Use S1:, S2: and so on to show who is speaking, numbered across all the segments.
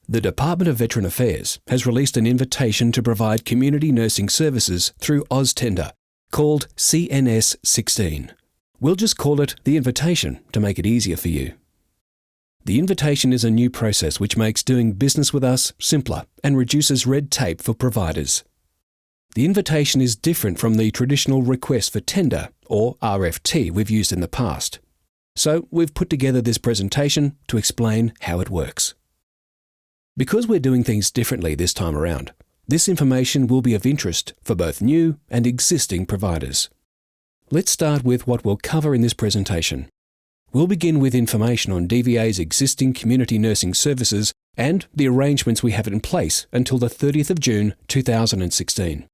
S1: The Department of Veteran Affairs has released an invitation to provide community nursing services through AusTender, called CNS 16. We'll just call it the invitation to make it easier for you. The invitation is a new process which makes doing business with us simpler and reduces red tape for providers. The invitation is different from the traditional request for tender, or RFT, we've used in the past. So we've put together this presentation to explain how it works. Because we're doing things differently this time around, this information will be of interest for both new and existing providers. Let's start with what we'll cover in this presentation. We'll begin with information on DVA's existing community nursing services and the arrangements we have in place until the 30th of June 2016.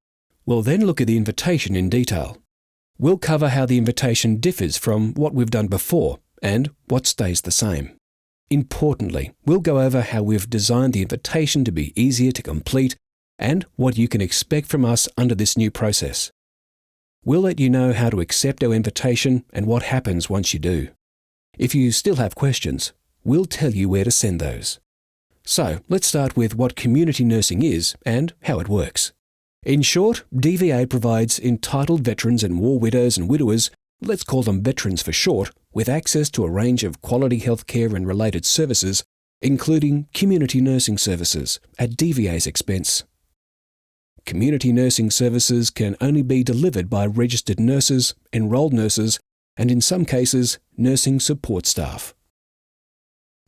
S1: We'll then look at the invitation in detail. We'll cover how the invitation differs from what we've done before and what stays the same. Importantly, we'll go over how we've designed the invitation to be easier to complete and what you can expect from us under this new process. We'll let you know how to accept our invitation and what happens once you do. If you still have questions, we'll tell you where to send those. So, let's start with what community nursing is and how it works. In short, DVA provides entitled veterans and war widows and widowers, let's call them veterans for short, with access to a range of quality healthcare and related services, including community nursing services at DVA's expense. Community nursing services can only be delivered by registered nurses, enrolled nurses, and in some cases, nursing support staff.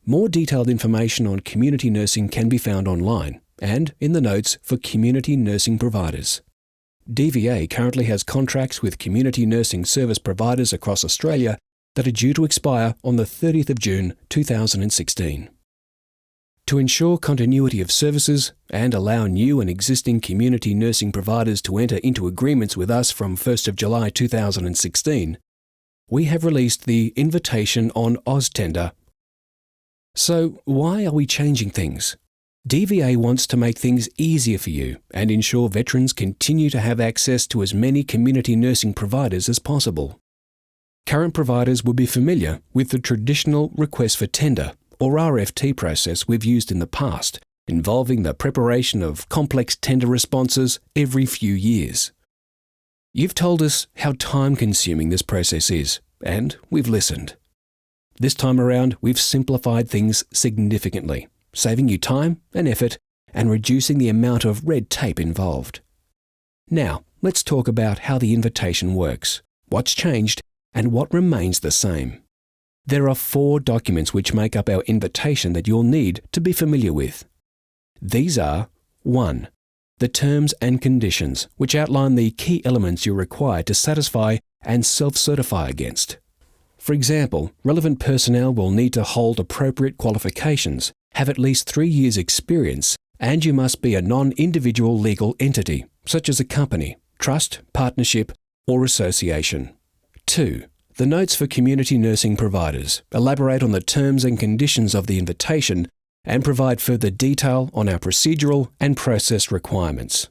S1: More detailed information on community nursing can be found online and in the notes for community nursing providers. DVA currently has contracts with community nursing service providers across Australia that are due to expire on the 30th of June 2016. To ensure continuity of services and allow new and existing community nursing providers to enter into agreements with us from 1st of July 2016, we have released the invitation on AusTender. So why are we changing things? DVA wants to make things easier for you and ensure veterans continue to have access to as many community nursing providers as possible. Current providers will be familiar with the traditional request for tender, or RFT process we've used in the past, involving the preparation of complex tender responses every few years. You've told us how time-consuming this process is, and we've listened. This time around, we've simplified things significantly, saving you time and effort and reducing the amount of red tape involved. Now, let's talk about how the invitation works, what's changed, and what remains the same. There are 4 documents which make up our invitation that you'll need to be familiar with. These are 1. The terms and conditions, which outline the key elements you're required to satisfy and self-certify against. For example, relevant personnel will need to hold appropriate qualifications, have at least 3 years' experience, and you must be a non-individual legal entity, such as a company, trust, partnership, or association. 2. The notes for community nursing providers elaborate on the terms and conditions of the invitation and provide further detail on our procedural and process requirements.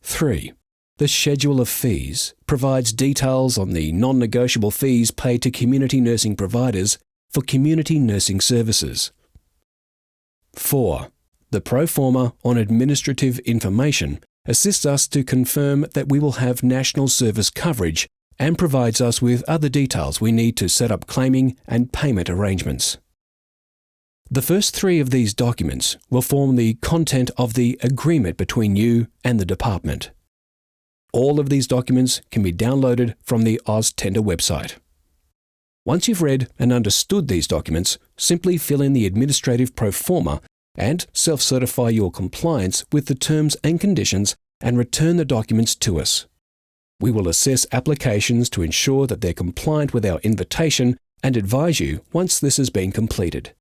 S1: 3. The schedule of fees provides details on the non-negotiable fees paid to community nursing providers for community nursing services. 4. The Pro Forma on administrative information assists us to confirm that we will have national service coverage and provides us with other details we need to set up claiming and payment arrangements. The first 3 of these documents will form the content of the agreement between you and the department. All of these documents can be downloaded from the AusTender website. Once you've read and understood these documents, simply fill in the administrative pro forma and self-certify your compliance with the terms and conditions and return the documents to us. We will assess applications to ensure that they're compliant with our invitation and advise you once this has been completed.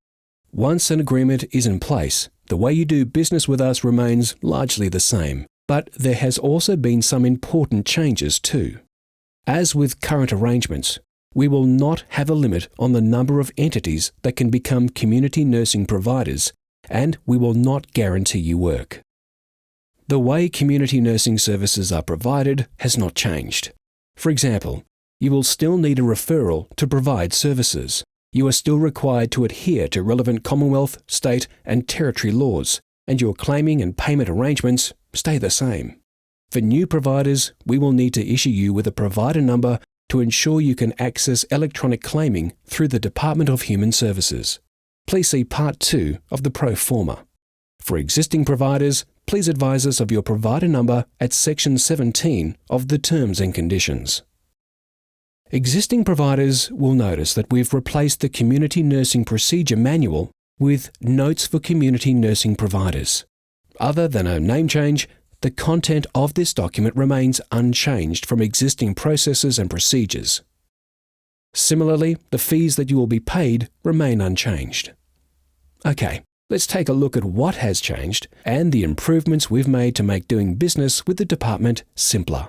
S1: Once an agreement is in place, the way you do business with us remains largely the same, but there has also been some important changes too. As with current arrangements, we will not have a limit on the number of entities that can become community nursing providers, and we will not guarantee you work. The way community nursing services are provided has not changed. For example, you will still need a referral to provide services. you are still required to adhere to relevant Commonwealth, state and territory laws, and your claiming and payment arrangements stay the same. For new providers, we will need to issue you with a provider number to ensure you can access electronic claiming through the Department of Human Services. Please see Part 2 of the Pro Forma. For existing providers, please advise us of your provider number at Section 17 of the Terms and Conditions. Existing providers will notice that we've replaced the Community Nursing Procedure Manual with Notes for Community Nursing Providers. Other than a name change, the content of this document remains unchanged from existing processes and procedures. Similarly, the fees that you will be paid remain unchanged. Okay, let's take a look at what has changed and the improvements we've made to make doing business with the department simpler.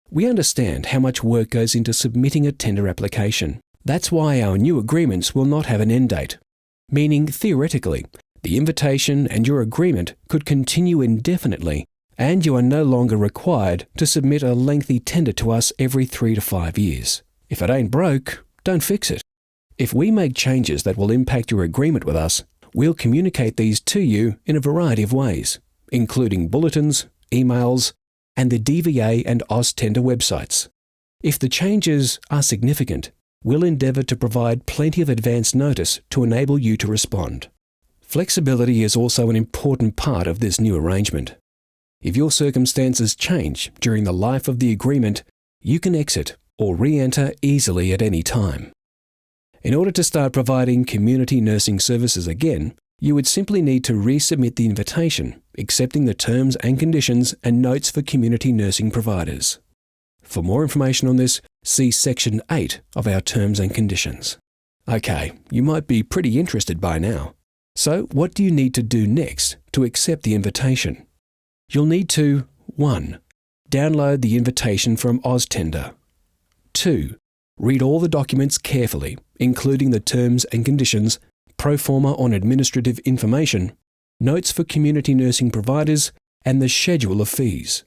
S1: We understand how much work goes into submitting a tender application. That's why our new agreements will not have an end date, meaning theoretically, the invitation and your agreement could continue indefinitely, and you are no longer required to submit a lengthy tender to us every 3 to 5 years. If it ain't broke, don't fix it. If we make changes that will impact your agreement with us, we'll communicate these to you in a variety of ways, including bulletins, emails, and the DVA and AusTender websites. If the changes are significant, we'll endeavour to provide plenty of advance notice to enable you to respond. Flexibility is also an important part of this new arrangement. If your circumstances change during the life of the agreement, you can exit or re-enter easily at any time. In order to start providing community nursing services again, you would simply need to resubmit the invitation, accepting the terms and conditions and notes for community nursing providers. For more information on this, see Section 8 of our Terms and Conditions. Okay, you might be pretty interested by now. So what do you need to do next to accept the invitation? You'll need to 1. Download the invitation from AusTender. 2. Read all the documents carefully, including the terms and conditions, Pro Forma on administrative information, notes for community nursing providers, and the schedule of fees.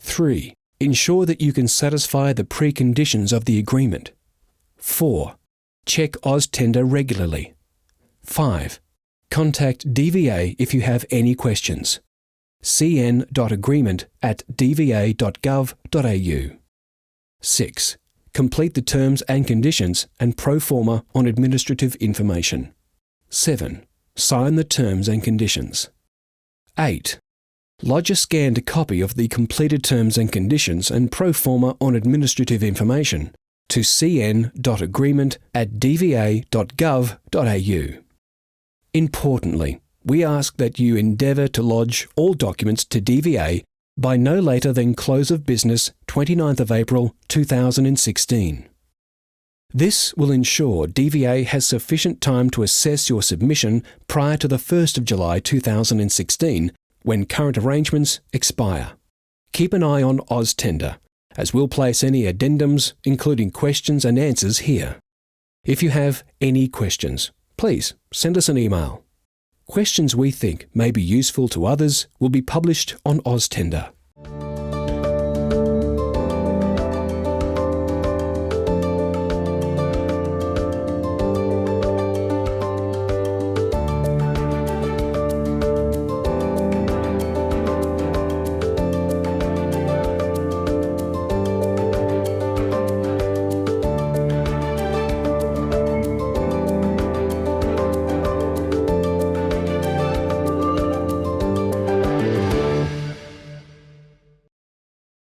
S1: 3. Ensure that you can satisfy the preconditions of the agreement. 4. Check AusTender regularly. 5. Contact DVA if you have any questions. cn.agreement@dva.gov.au. 6. Complete the terms and conditions and Pro Forma on administrative information. 7. Sign the terms and conditions. 8. Lodge a scanned copy of the completed terms and conditions and Pro Forma on administrative information to cn.agreement@dva.gov.au. Importantly, we ask that you endeavour to lodge all documents to DVA by no later than close of business 29th of April 2016. This will ensure DVA has sufficient time to assess your submission prior to the 1st of July 2016, when current arrangements expire. Keep an eye on AusTender, as we'll place any addendums, including questions and answers here. If you have any questions, please send us an email. Questions we think may be useful to others will be published on AusTender.